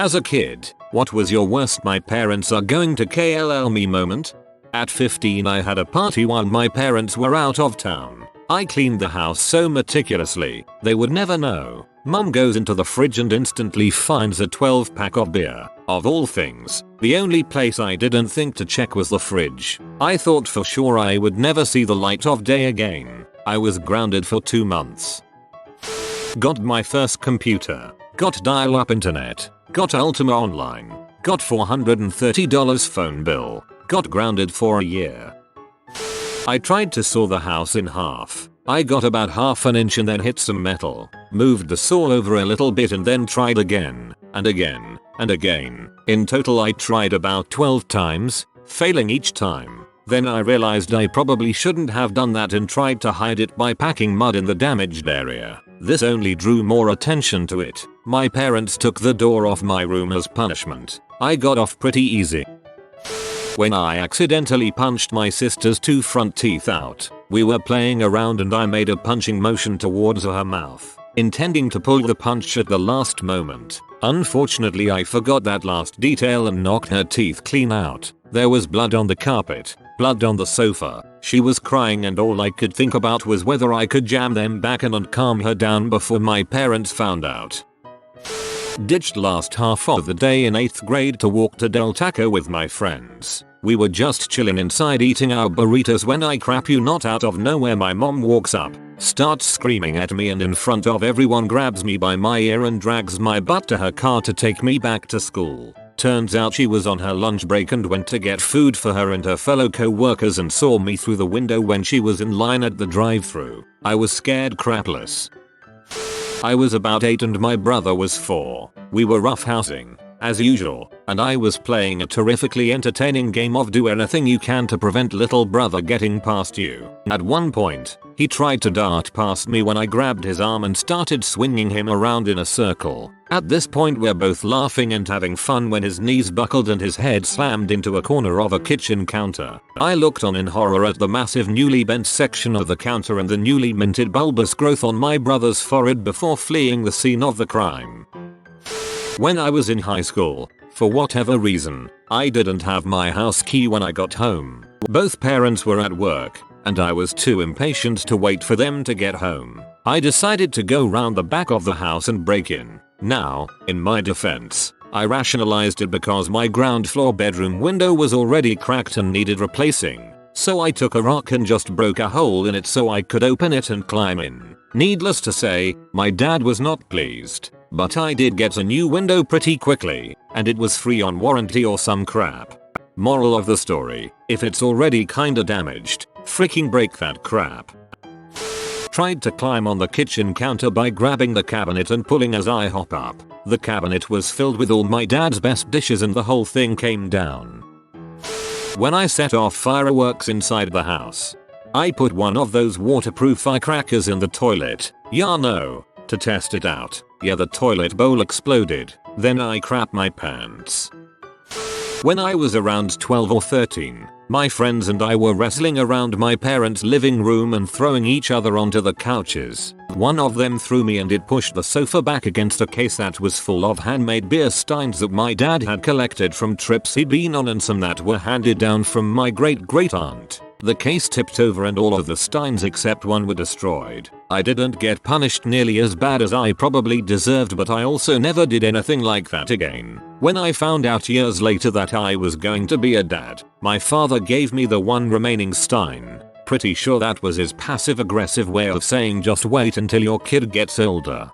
As a kid, what was your worst "my parents are going to KLL me" moment? At 15 I had a party while my parents were out of town. I cleaned the house so meticulously, they would never know. Mum goes into the fridge and instantly finds a 12-pack of beer. Of all things, the only place I didn't think to check was the fridge. I thought for sure I would never see the light of day again. I was grounded for 2 months. Got my first computer. Got dial-up internet. Got Ultima Online. Got $430 phone bill. Got grounded for a year. I tried to saw the house in half. I got about half an inch and then hit some metal. Moved the saw over a little bit and then tried again, and again, and again. In total I tried about 12 times, failing each time. Then I realized I probably shouldn't have done that and tried to hide it by packing mud in the damaged area. This only drew more attention to it. My parents took the door off my room as punishment. I got off pretty easy. When I accidentally punched my sister's 2 front teeth out. We were playing around and I made a punching motion towards her mouth, intending to pull the punch at the last moment. Unfortunately I forgot that last detail and knocked her teeth clean out. There was blood on the carpet, blood on the sofa. She was crying and all I could think about was whether I could jam them back in and calm her down before my parents found out. Ditched last half of the day in 8th grade to walk to Del Taco with my friends. We were just chillin' inside eating our burritos when I crap you not out of nowhere my mom walks up, starts screaming at me and in front of everyone grabs me by my ear and drags my butt to her car to take me back to school. Turns out she was on her lunch break and went to get food for her and her fellow co-workers and saw me through the window when she was in line at the drive-thru. I was scared crapless. I was about 8 and my brother was 4. We were roughhousing, as usual, and I was playing a terrifically entertaining game of do anything you can to prevent little brother getting past you. At one point, he tried to dart past me when I grabbed his arm and started swinging him around in a circle. At this point we're both laughing and having fun when his knees buckled and his head slammed into a corner of a kitchen counter. I looked on in horror at the massive newly bent section of the counter and the newly minted bulbous growth on my brother's forehead before fleeing the scene of the crime. When I was in high school, for whatever reason, I didn't have my house key when I got home. Both parents were at work, and I was too impatient to wait for them to get home. I decided to go round the back of the house and break in. Now, in my defense, I rationalized it because my ground floor bedroom window was already cracked and needed replacing. So I took a rock and just broke a hole in it so I could open it and climb in. Needless to say, my dad was not pleased. But I did get a new window pretty quickly, and it was free on warranty or some crap. Moral of the story, if it's already kinda damaged, freaking break that crap. Tried to climb on the kitchen counter by grabbing the cabinet and pulling as I hop up. The cabinet was filled with all my dad's best dishes and the whole thing came down. When I set off fireworks inside the house, I put one of those waterproof firecrackers in the toilet. Yeah, no. To test it out. Yeah, the toilet bowl exploded. Then I crapped my pants. When I was around 12 or 13, my friends and I were wrestling around my parents' living room and throwing each other onto the couches. One of them threw me and it pushed the sofa back against a case that was full of handmade beer steins that my dad had collected from trips he'd been on and some that were handed down from my great-great-aunt. The case tipped over and all of the steins except one were destroyed. I didn't get punished nearly as bad as I probably deserved, but I also never did anything like that again. When I found out years later that I was going to be a dad, my father gave me the one remaining stein. Pretty sure that was his passive-aggressive way of saying just wait until your kid gets older.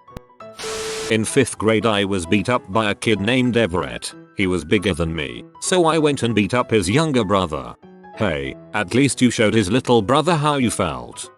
In 5th grade I was beat up by a kid named Everett. He was bigger than me, so I went and beat up his younger brother. Hey, at least you showed his little brother how you felt.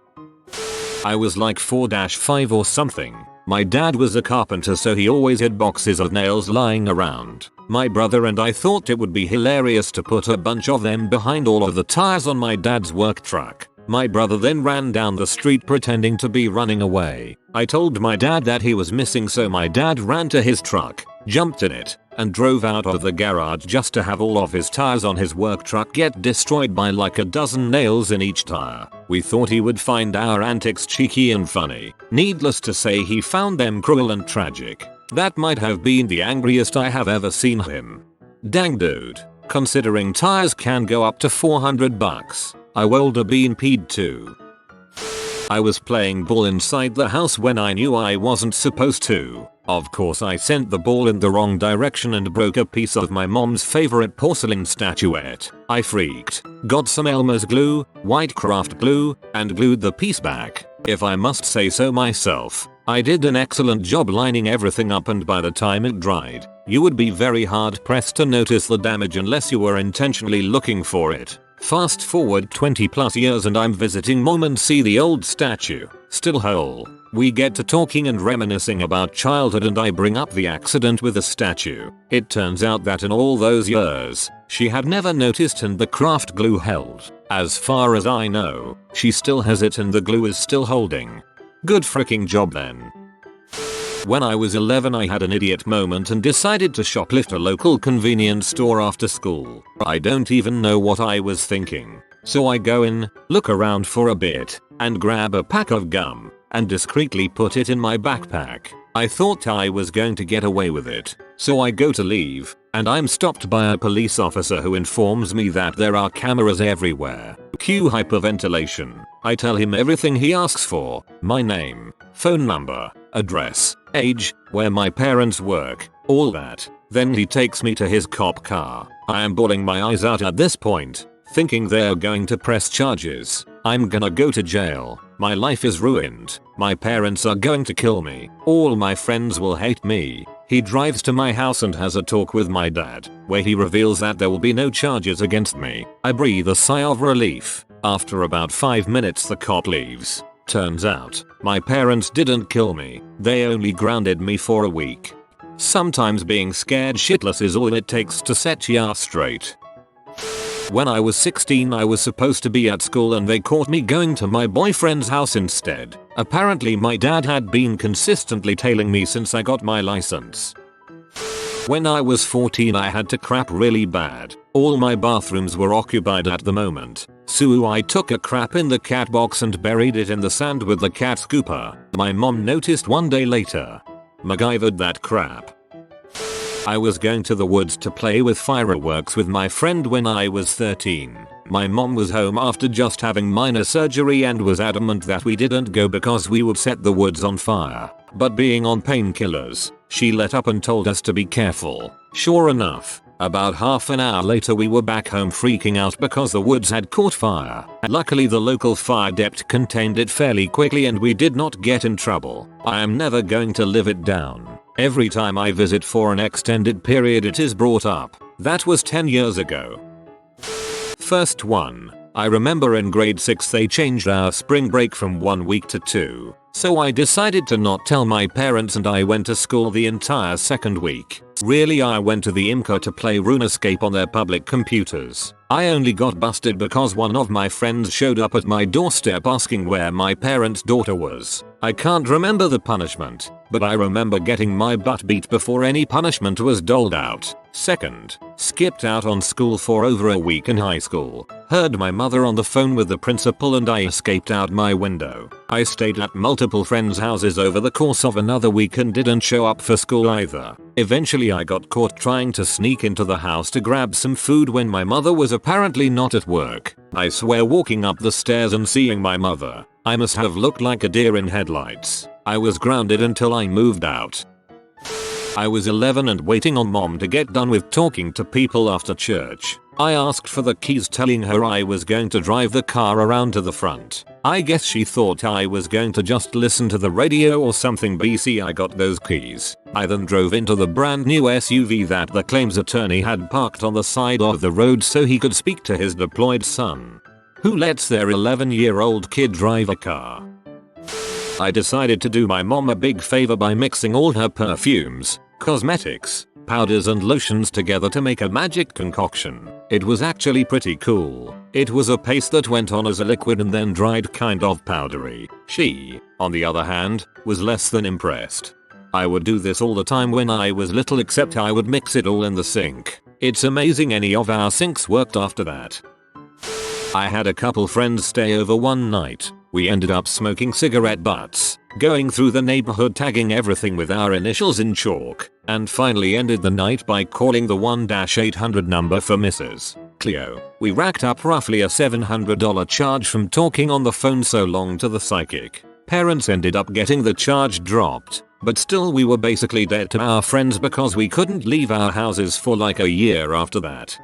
I was like 4-5 or something. My dad was a carpenter, so he always had boxes of nails lying around. My brother and I thought it would be hilarious to put a bunch of them behind all of the tires on my dad's work truck. My brother then ran down the street pretending to be running away. I told my dad that he was missing, so my dad ran to his truck, jumped in it, and drove out of the garage just to have all of his tires on his work truck get destroyed by like a dozen nails in each tire. We thought he would find our antics cheeky and funny. Needless to say, he found them cruel and tragic. That might have been the angriest I have ever seen him. Dang dude. Considering tires can go up to 400 bucks, I woulda been peed too. I was playing ball inside the house when I knew I wasn't supposed to. Of course I sent the ball in the wrong direction and broke a piece of my mom's favorite porcelain statuette. I freaked, got some Elmer's glue, white craft glue, and glued the piece back. If I must say so myself, I did an excellent job lining everything up, and by the time it dried, you would be very hard pressed to notice the damage unless you were intentionally looking for it. Fast forward 20 plus years and I'm visiting mom and see the old statue, still whole. We get to talking and reminiscing about childhood and I bring up the accident with the statue. It turns out that in all those years, she had never noticed and the craft glue held. As far as I know, she still has it and the glue is still holding. Good freaking job then. When I was 11 I had an idiot moment and decided to shoplift a local convenience store after school. I don't even know what I was thinking. So I go in, look around for a bit, and grab a pack of gum, and discreetly put it in my backpack. I thought I was going to get away with it. So I go to leave, and I'm stopped by a police officer who informs me that there are cameras everywhere. Cue hyperventilation. I tell him everything he asks for, my name, phone number, address, age, where my parents work, all that. Then he takes me to his cop car. I am bawling my eyes out at this point, thinking they're going to press charges. I'm gonna go to jail. My life is ruined. My parents are going to kill me. All my friends will hate me. He drives to my house and has a talk with my dad, where he reveals that there will be no charges against me. I breathe a sigh of relief. After about 5 minutes the cop leaves. Turns out, my parents didn't kill me. They only grounded me for a week. Sometimes being scared shitless is all it takes to set ya straight. When I was 16 I was supposed to be at school and they caught me going to my boyfriend's house instead. Apparently my dad had been consistently tailing me since I got my license. When I was 14 I had to crap really bad. All my bathrooms were occupied at the moment. So I took a crap in the cat box and buried it in the sand with the cat scooper. My mom noticed one day later. MacGyvered that crap. I was going to the woods to play with fireworks with my friend when I was 13. My mom was home after just having minor surgery and was adamant that we didn't go because we would set the woods on fire. But being on painkillers, she let up and told us to be careful. Sure enough, about half an hour later we were back home freaking out because the woods had caught fire. Luckily the local fire depot contained it fairly quickly and we did not get in trouble. I am never going to live it down. Every time I visit for an extended period it is brought up. That was 10 years ago. First one. I remember in grade 6 they changed our spring break from 1 week to 2. So I decided to not tell my parents and I went to school the entire second week. Really, I went to the IMCA to play RuneScape on their public computers. I only got busted because one of my friends showed up at my doorstep asking where my parents' daughter was. I can't remember the punishment, but I remember getting my butt beat before any punishment was doled out. Second, skipped out on school for over a week in high school. Heard my mother on the phone with the principal and I escaped out my window. I stayed at multiple friends' houses over the course of another week and didn't show up for school either. Eventually I got caught trying to sneak into the house to grab some food when my mother was apparently not at work. I swear walking up the stairs and seeing my mother, I must have looked like a deer in headlights. I was grounded until I moved out. I was 11 and waiting on mom to get done with talking to people after church. I asked for the keys telling her I was going to drive the car around to the front. I guess she thought I was going to just listen to the radio or something. BC I got those keys. I then drove into the brand new SUV that the claims attorney had parked on the side of the road so he could speak to his deployed son. Who lets their 11-year-old kid drive a car? I decided to do my mom a big favor by mixing all her perfumes, cosmetics, powders and lotions together to make a magic concoction. It was actually pretty cool. It was a paste that went on as a liquid and then dried, kind of powdery. She, on the other hand, was less than impressed. I would do this all the time when I was little, except I would mix it all in the sink. It's amazing any of our sinks worked after that. I had a couple friends stay over one night. We ended up smoking cigarette butts, going through the neighborhood tagging everything with our initials in chalk, and finally ended the night by calling the 1-800 number for Mrs. Cleo. We racked up roughly a $700 charge from talking on the phone so long to the psychic. Parents ended up getting the charge dropped, but still we were basically dead to our friends because we couldn't leave our houses for like a year after that.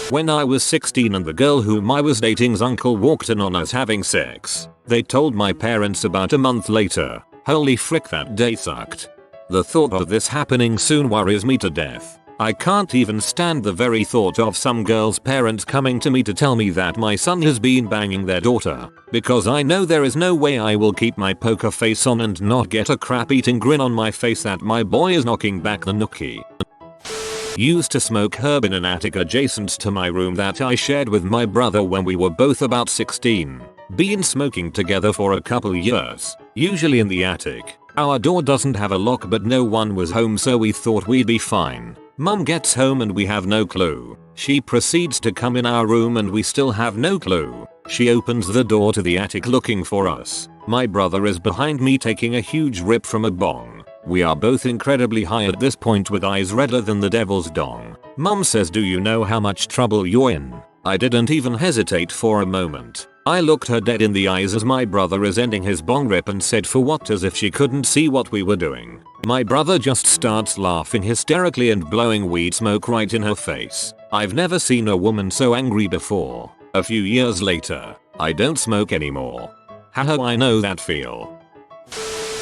When I was 16 and the girl whom I was dating's uncle walked in on us having sex, they told my parents about a month later. Holy frick, that day sucked. The thought of this happening soon worries me to death. I can't even stand the very thought of some girl's parents coming to me to tell me that my son has been banging their daughter, because I know there is no way I will keep my poker face on and not get a crap-eating grin on my face that my boy is knocking back the nookie. Used to smoke herb in an attic adjacent to my room that I shared with my brother when we were both about 16. Been smoking together for a couple years, usually in the attic. Our door doesn't have a lock but no one was home so we thought we'd be fine. Mum gets home and we have no clue. She proceeds to come in our room and we still have no clue. She opens the door to the attic looking for us. My brother is behind me taking a huge rip from a bong. We are both incredibly high at this point with eyes redder than the devil's dong. Mum says, "Do you know how much trouble you're in?" I didn't even hesitate for a moment. I looked her dead in the eyes as my brother is ending his bong rip and said, "For what?" as if she couldn't see what we were doing. My brother just starts laughing hysterically and blowing weed smoke right in her face. I've never seen a woman so angry before. A few years later, I don't smoke anymore. Haha, I know that feel.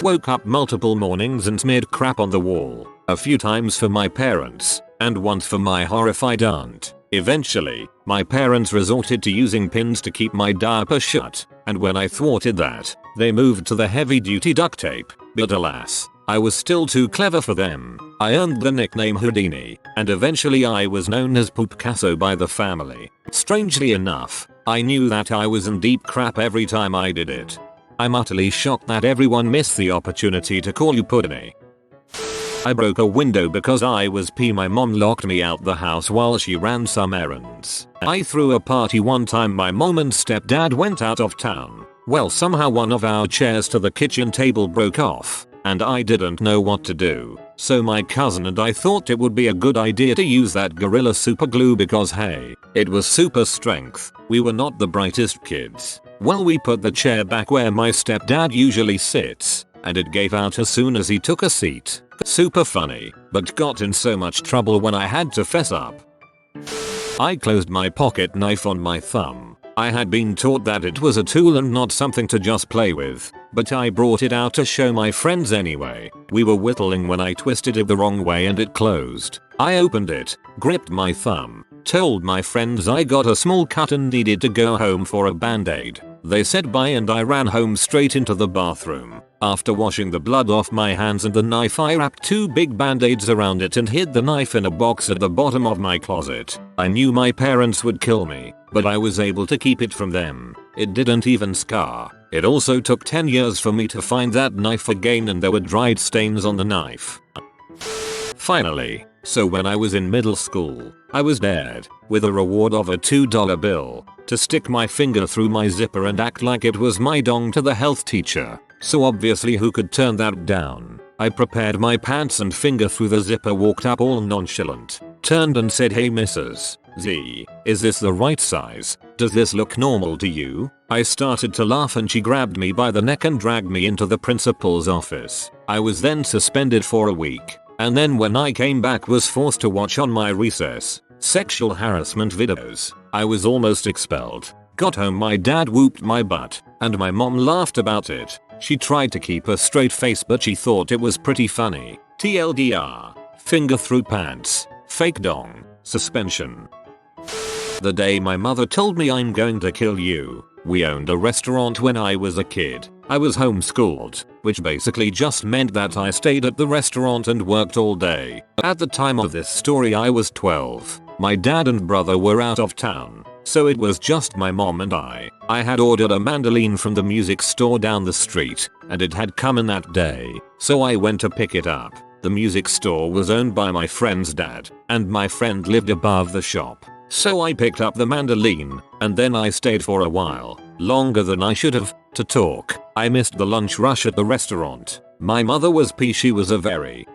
Woke up multiple mornings and smeared crap on the wall, a few times for my parents, and once for my horrified aunt. Eventually, my parents resorted to using pins to keep my diaper shut, and when I thwarted that, they moved to the heavy-duty duct tape, but alas, I was still too clever for them. I earned the nickname Houdini, and eventually I was known as Picasso by the family. Strangely enough, I knew that I was in deep crap every time I did it. I'm utterly shocked that everyone missed the opportunity to call you Puddini. I broke a window because I was pee. My mom locked me out the house while she ran some errands. I threw a party one time. My mom and stepdad went out of town. Well, somehow one of our chairs to the kitchen table broke off, and I didn't know what to do. So my cousin and I thought it would be a good idea to use that Gorilla Super Glue because hey, it was super strength. We were not the brightest kids. Well, we put the chair back where my stepdad usually sits, and it gave out as soon as he took a seat. Super funny, but got in so much trouble when I had to fess up. I closed my pocket knife on my thumb. I had been taught that it was a tool and not something to just play with, but I brought it out to show my friends anyway. We were whittling when I twisted it the wrong way and it closed. I opened it, gripped my thumb, told my friends I got a small cut and needed to go home for a band-aid. They said bye and I ran home straight into the bathroom. After washing the blood off my hands and the knife, I wrapped 2 big band-aids around it and hid the knife in a box at the bottom of my closet. I knew my parents would kill me, but I was able to keep it from them. It didn't even scar. It also took 10 years for me to find that knife again and there were dried stains on the knife. Finally, so when I was in middle school, I was dared, with a reward of a $2 bill, to stick my finger through my zipper and act like it was my dong to the health teacher. So obviously who could turn that down? I prepared my pants and finger through the zipper, walked up all nonchalant, turned and said, "Hey Mrs. Z, is this the right size? Does this look normal to you?" I started to laugh and she grabbed me by the neck and dragged me into the principal's office. I was then suspended for a week, and then when I came back was forced to watch on my recess sexual harassment videos. I was almost expelled. Got home, my dad whooped my butt, and my mom laughed about it. She tried to keep a straight face but she thought it was pretty funny. TLDR. Finger through pants. Fake dong. Suspension. The day my mother told me I'm going to kill you. We owned a restaurant when I was a kid. I was homeschooled, which basically just meant that I stayed at the restaurant and worked all day. At the time of this story I was 12. My dad and brother were out of town, so it was just my mom and I. I had ordered a mandolin from the music store down the street, and it had come in that day, so I went to pick it up. The music store was owned by my friend's dad, and my friend lived above the shop. So I picked up the mandolin, and then I stayed for a while, longer than I should have, to talk. I missed the lunch rush at the restaurant. My mother was she was a very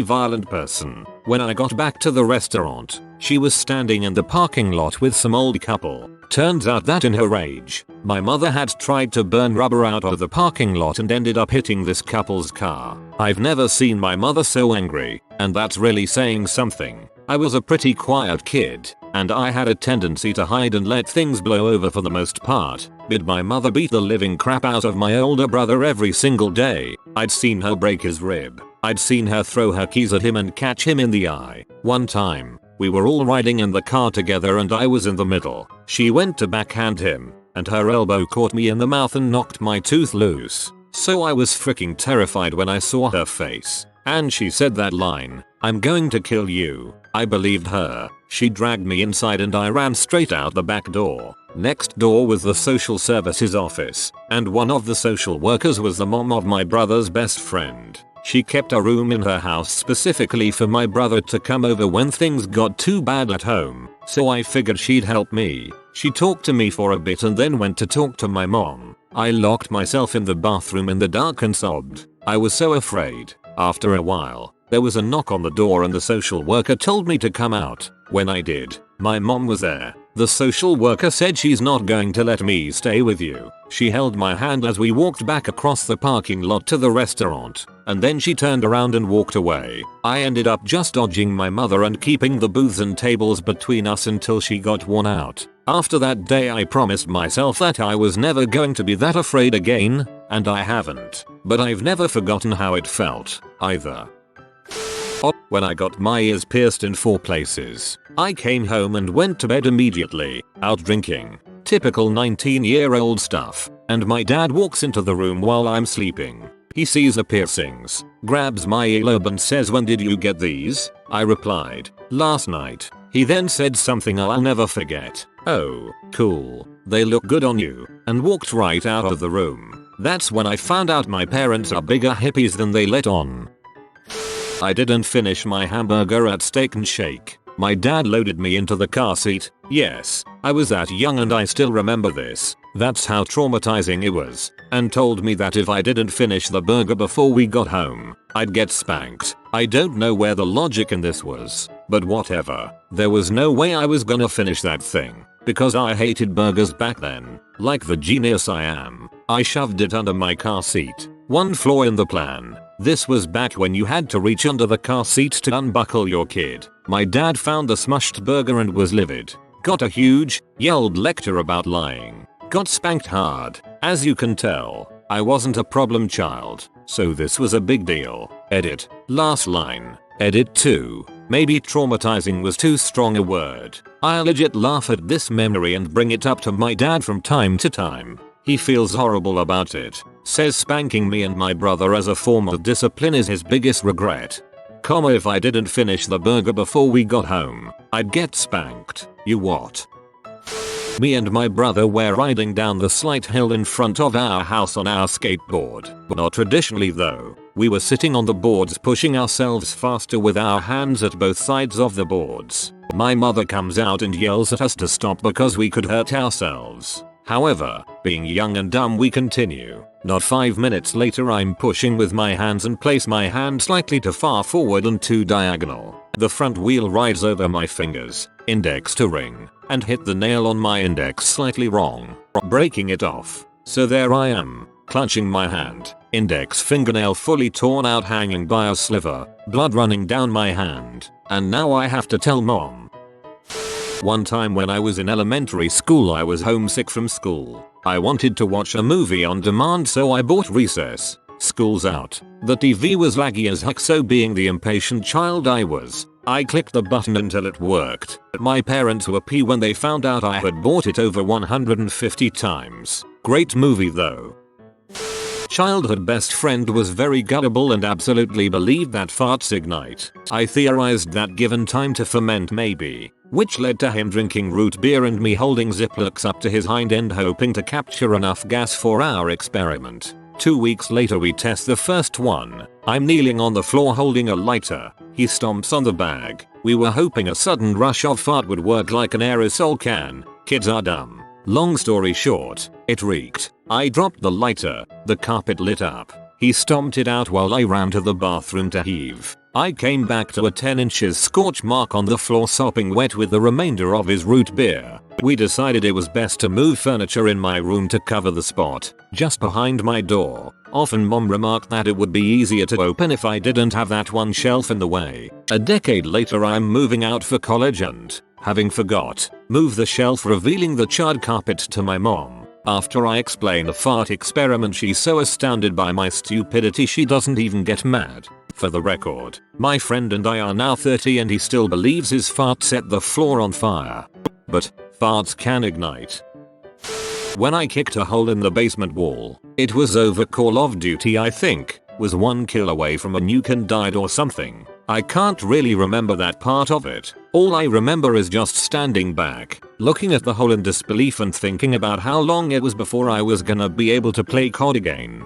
violent person. When I got back to the restaurant, she was standing in the parking lot with some old couple. Turns out that in her rage, my mother had tried to burn rubber out of the parking lot and ended up hitting this couple's car. I've never seen my mother so angry, and that's really saying something. I was a pretty quiet kid, and I had a tendency to hide and let things blow over for the most part, but my mother beat the living crap out of my older brother every single day. I'd seen her break his rib. I'd seen her throw her keys at him and catch him in the eye. One time, we were all riding in the car together and I was in the middle. She went to backhand him, and her elbow caught me in the mouth and knocked my tooth loose. So I was freaking terrified when I saw her face. And she said that line, "I'm going to kill you." I believed her. She dragged me inside and I ran straight out the back door. Next door was the social services office, and one of the social workers was the mom of my brother's best friend. She kept a room in her house specifically for my brother to come over when things got too bad at home, so I figured she'd help me. She talked to me for a bit and then went to talk to my mom. I locked myself in the bathroom in the dark and sobbed. I was so afraid. After a while, there was a knock on the door and the social worker told me to come out. When I did, my mom was there. The social worker said she's not going to let me stay with you. She held my hand as we walked back across the parking lot to the restaurant, and then she turned around and walked away. I ended up just dodging my mother and keeping the booths and tables between us until she got worn out. After that day I promised myself that I was never going to be that afraid again, and I haven't. But I've never forgotten how it felt, either. When I got my ears pierced in 4 places, I came home and went to bed immediately, out drinking. Typical 19-year-old stuff. And my dad walks into the room while I'm sleeping. He sees the piercings, grabs my earlobe and says, "When did you get these?" I replied, "Last night." He then said something I'll never forget. "Oh, cool. They look good on you," and walked right out of the room. That's when I found out my parents are bigger hippies than they let on. I didn't finish my hamburger at Steak and Shake. My dad loaded me into the car seat. Yes, I was that young and I still remember this. That's how traumatizing it was. And told me that if I didn't finish the burger before we got home, I'd get spanked. I don't know where the logic in this was, but whatever. There was no way I was gonna finish that thing, because I hated burgers back then. Like the genius I am, I shoved it under my car seat. One flaw in the plan. This was back when you had to reach under the car seat to unbuckle your kid. My dad found the smushed burger and was livid. Got a huge, yelled lecture about lying. Got spanked hard. As you can tell, I wasn't a problem child, so this was a big deal. Edit. Last line. Edit 2. Maybe traumatizing was too strong a word. I legit laugh at this memory and bring it up to my dad from time to time. He feels horrible about it. Says spanking me and my brother as a form of discipline is his biggest regret. If I didn't finish the burger before we got home, I'd get spanked. You what? Me and my brother were riding down the slight hill in front of our house on our skateboard. Not traditionally though. We were sitting on the boards pushing ourselves faster with our hands at both sides of the boards. My mother comes out and yells at us to stop because we could hurt ourselves. However, being young and dumb we continue. Not 5 minutes later I'm pushing with my hands and place my hand slightly too far forward and too diagonal. The front wheel rides over my fingers, index to ring, and hit the nail on my index slightly wrong, breaking it off. So there I am, clutching my hand, index fingernail fully torn out hanging by a sliver, blood running down my hand, and now I have to tell mom. One time when I was in elementary school I was homesick from school. I wanted to watch a movie on demand so I bought Recess. School's out. The TV was laggy as heck, so being the impatient child I was, I clicked the button until it worked. My parents were pissed when they found out I had bought it over 150 times. Great movie though. Childhood best friend was very gullible and absolutely believed that farts ignite. I theorized that given time to ferment maybe, which led to him drinking root beer and me holding Ziplocs up to his hind end hoping to capture enough gas for our experiment. 2 weeks later we test the first one. I'm kneeling on the floor holding a lighter. He stomps on the bag, We were hoping a sudden rush of fart would work like an aerosol can. Kids are dumb. Long story short, it reeked. I dropped the lighter. The carpet lit up. He stomped it out while I ran to the bathroom to heave. I came back to a 10 inches scorch mark on the floor sopping wet with the remainder of his root beer. We decided it was best to move furniture in my room to cover the spot, just behind my door. Often mom remarked that it would be easier to open if I didn't have that one shelf in the way. A decade later I'm moving out for college and, having forgot, move the shelf revealing the charred carpet to my mom. After I explain the fart experiment she's so astounded by my stupidity she doesn't even get mad. For the record, my friend and I are now 30 and he still believes his fart set the floor on fire. But farts can ignite. When I kicked a hole in the basement wall, it was over Call of Duty I think, was 1 kill away from a nuke and died or something. I can't really remember that part of it. All I remember is just standing back, looking at the hole in disbelief and thinking about how long it was before I was gonna be able to play COD again.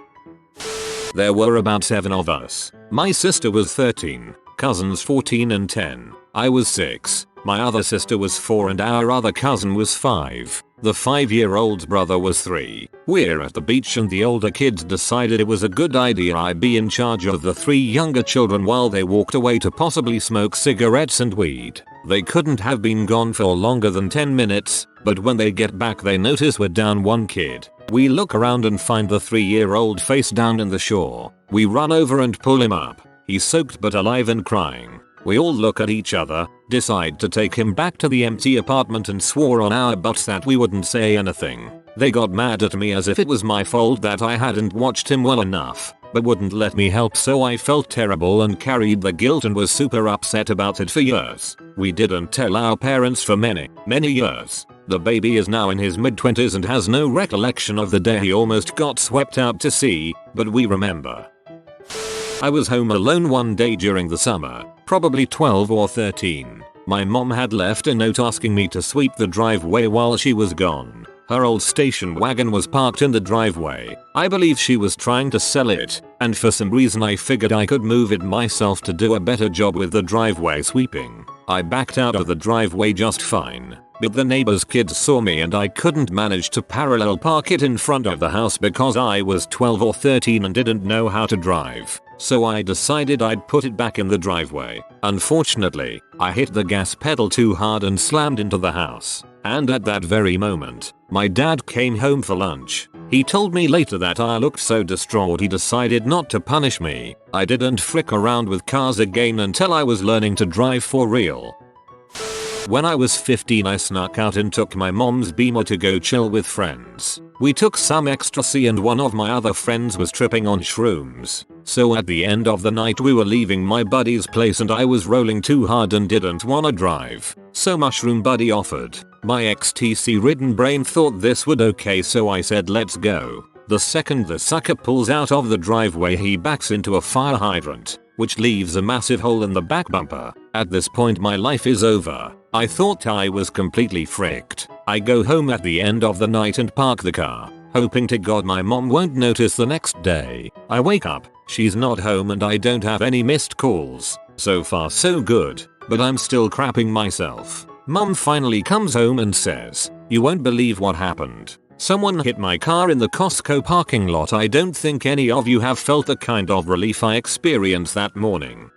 There were about 7 of us. My sister was 13, cousins 14 and 10. I was 6. My other sister was 4 and our other cousin was 5. The 5-year-old's brother was 3. We're at the beach and the older kids decided it was a good idea I be in charge of the 3 younger children while they walked away to possibly smoke cigarettes and weed. They couldn't have been gone for longer than 10 minutes, but when they get back they notice we're down 1 kid. We look around and find the 3-year-old face down in the shore. We run over and pull him up. He's soaked but alive and crying. We all look at each other, decide to take him back to the empty apartment and swore on our butts that we wouldn't say anything. They got mad at me as if it was my fault that I hadn't watched him well enough, but wouldn't let me help so I felt terrible and carried the guilt and was super upset about it for years. We didn't tell our parents for many years. The baby is now in his mid-20s and has no recollection of the day he almost got swept out to sea, but we remember. I was home alone one day during the summer, probably 12 or 13. My mom had left a note asking me to sweep the driveway while she was gone. Her old station wagon was parked in the driveway. I believe she was trying to sell it, and for some reason I figured I could move it myself to do a better job with the driveway sweeping. I backed out of the driveway just fine, but the neighbor's kids saw me and I couldn't manage to parallel park it in front of the house because I was 12 or 13 and didn't know how to drive. So I decided I'd put it back in the driveway. Unfortunately, I hit the gas pedal too hard and slammed into the house. And at that very moment, my dad came home for lunch. He told me later that I looked so distraught he decided not to punish me. I didn't frick around with cars again until I was learning to drive for real. When I was 15 I snuck out and took my mom's Beamer to go chill with friends. We took some ecstasy and one of my other friends was tripping on shrooms. So at the end of the night we were leaving my buddy's place and I was rolling too hard and didn't wanna drive. So mushroom buddy offered. My ecstasy ridden brain thought this would okay so I said let's go. The second the sucker pulls out of the driveway he backs into a fire hydrant, which leaves a massive hole in the back bumper. At this point my life is over. I thought I was completely fricked. I go home at the end of the night and park the car, hoping to God my mom won't notice the next day. I wake up, she's not home and I don't have any missed calls. So far so good, but I'm still crapping myself. Mom finally comes home and says, "You won't believe what happened. Someone hit my car in the Costco parking lot." I don't think any of you have felt the kind of relief I experienced that morning.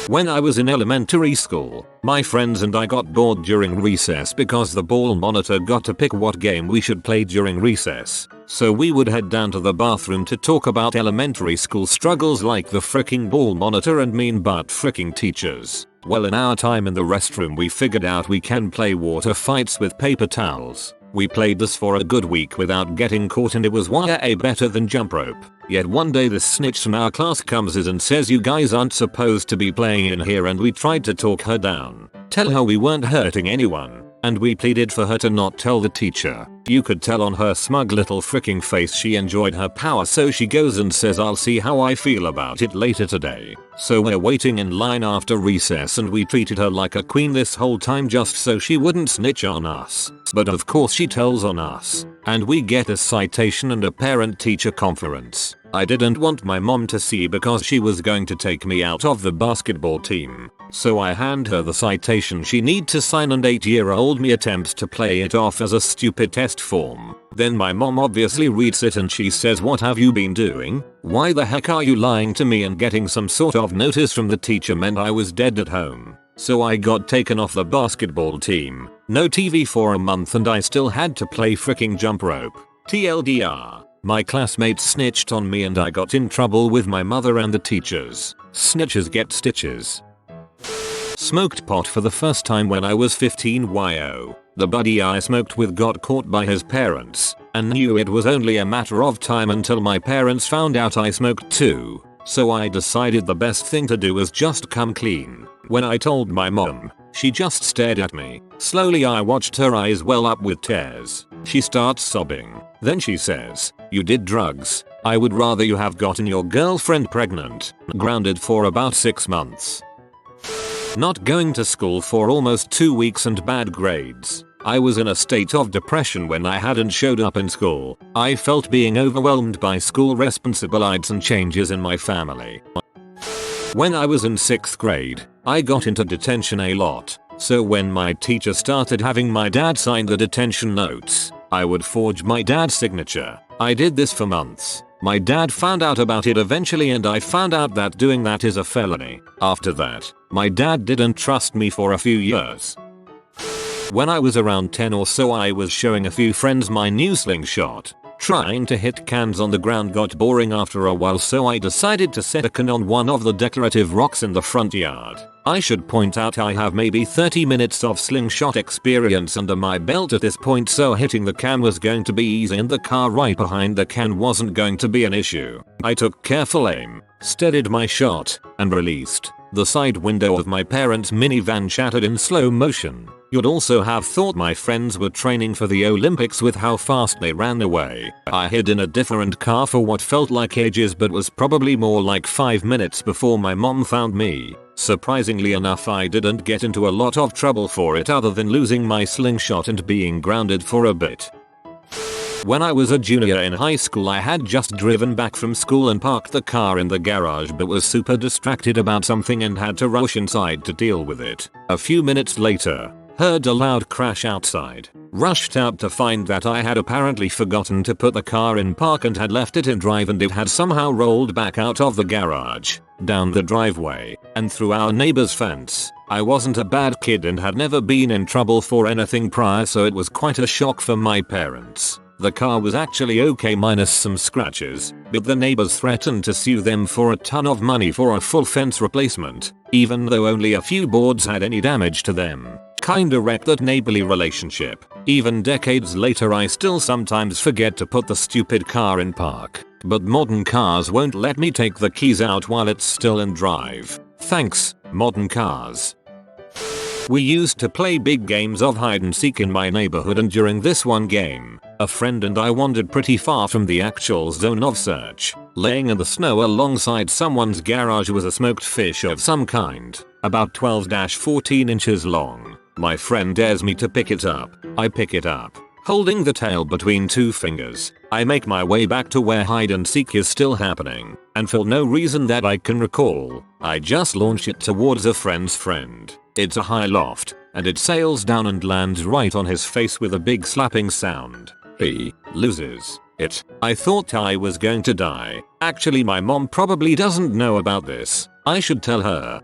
When I was in elementary school, my friends and I got bored during recess because the ball monitor got to pick what game we should play during recess. So we would head down to the bathroom to talk about elementary school struggles like the fricking ball monitor and mean but fricking teachers. Well, in our time in the restroom we figured out we can play water fights with paper towels. We played this for a good week without getting caught and it was way better than jump rope. Yet one day this snitch from our class comes in and says you guys aren't supposed to be playing in here, and we tried to talk her down. Tell her we weren't hurting anyone. And we pleaded for her to not tell the teacher. You could tell on her smug little freaking face she enjoyed her power, so she goes and says I'll see how I feel about it later today. So we're waiting in line after recess and we treated her like a queen this whole time just so she wouldn't snitch on us. But of course she tells on us. And we get a citation and a parent-teacher conference. I didn't want my mom to see because she was going to take me out of the basketball team. So I hand her the citation she need to sign and 8-year-old me attempts to play it off as a stupid test form. Then my mom obviously reads it and she says, "What have you been doing? Why the heck are you lying to me?" And getting some sort of notice from the teacher meant I was dead at home. So I got taken off the basketball team. No TV for a month and I still had to play freaking jump rope. TLDR. My classmates snitched on me and I got in trouble with my mother and the teachers. Snitches get stitches. Smoked pot for the first time when I was 15. Yo. The buddy I smoked with got caught by his parents and knew it was only a matter of time until my parents found out I smoked too. So I decided the best thing to do was just come clean. When I told my mom, she just stared at me. Slowly I watched her eyes well up with tears. She starts sobbing. Then she says, "You did drugs. I would rather you have gotten your girlfriend pregnant." Grounded for about 6 months. Not going to school for almost 2 weeks and bad grades. I was in a state of depression when I hadn't showed up in school. I felt being overwhelmed by school responsibilities and changes in my family. When I was in 6th grade, I got into detention a lot. So when my teacher started having my dad sign the detention notes, I would forge my dad's signature. I did this for months. My dad found out about it eventually and I found out that doing that is a felony. After that, my dad didn't trust me for a few years. When I was around 10 or so, I was showing a few friends my new slingshot. Trying to hit cans on the ground got boring after a while, so I decided to set a can on one of the decorative rocks in the front yard. I should point out I have maybe 30 minutes of slingshot experience under my belt at this point, so hitting the can was going to be easy and the car right behind the can wasn't going to be an issue. I took careful aim, steadied my shot, and released. The side window of my parents' minivan shattered in slow motion. You'd also have thought my friends were training for the Olympics with how fast they ran away. I hid in a different car for what felt like ages but was probably more like 5 minutes before my mom found me. Surprisingly enough, I didn't get into a lot of trouble for it other than losing my slingshot and being grounded for a bit. When I was a junior in high school, I had just driven back from school and parked the car in the garage but was super distracted about something and had to rush inside to deal with it. A few minutes later, heard a loud crash outside. Rushed out to find that I had apparently forgotten to put the car in park and had left it in drive, and it had somehow rolled back out of the garage, down the driveway, and through our neighbor's fence. I wasn't a bad kid and had never been in trouble for anything prior, so it was quite a shock for my parents. The car was actually okay minus some scratches, but the neighbors threatened to sue them for a ton of money for a full fence replacement, even though only a few boards had any damage to them. Kinda wrecked that neighborly relationship. Even decades later, I still sometimes forget to put the stupid car in park, but modern cars won't let me take the keys out while it's still in drive. Thanks, modern cars. We used to play big games of hide and seek in my neighborhood, and during this one game, a friend and I wandered pretty far from the actual zone of search. Laying in the snow alongside someone's garage was a smoked fish of some kind, about 12-14 inches long. My friend dares me to pick it up. I pick it up, holding the tail between 2 fingers. I make my way back to where hide and seek is still happening, and for no reason that I can recall, I just launch it towards a friend's friend. It's a high loft, and it sails down and lands right on his face with a big slapping sound. He loses it. I thought I was going to die. Actually, my mom probably doesn't know about this. I should tell her.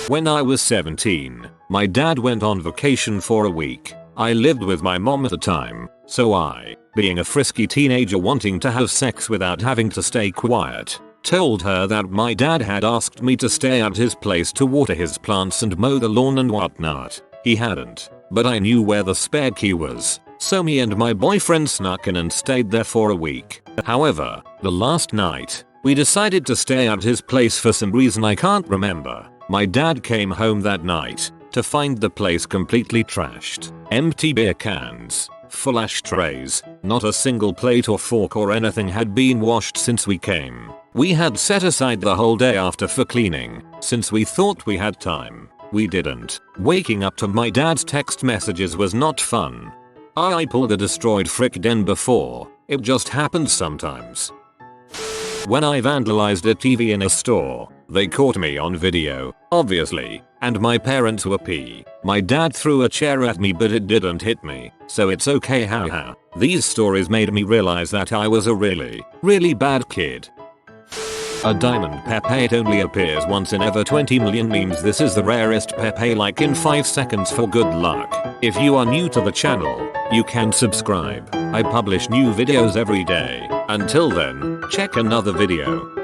When I was 17, my dad went on vacation for a week. I lived with my mom at the time, so I, being a frisky teenager wanting to have sex without having to stay quiet, told her that my dad had asked me to stay at his place to water his plants and mow the lawn and whatnot. He hadn't, but I knew where the spare key was, so me and my boyfriend snuck in and stayed there for a week. However, the last night, we decided to stay at his place for some reason I can't remember. My dad came home that night to find the place completely trashed. Empty beer cans, full ashtrays, not a single plate or fork or anything had been washed since we came. We had set aside the whole day after for cleaning, since we thought we had time. We didn't. Waking up to my dad's text messages was not fun. I pulled a destroyed frick den before. It just happens sometimes. When I vandalized a TV in a store, they caught me on video, obviously, and my parents were pee. My dad threw a chair at me but it didn't hit me, so it's okay, haha. These stories made me realize that I was a really bad kid. A diamond Pepe. It only appears once in ever 20 million memes. This is the rarest Pepe, like in 5 seconds for good luck. If you are new to the channel, you can subscribe. I publish new videos every day. Until then, check another video.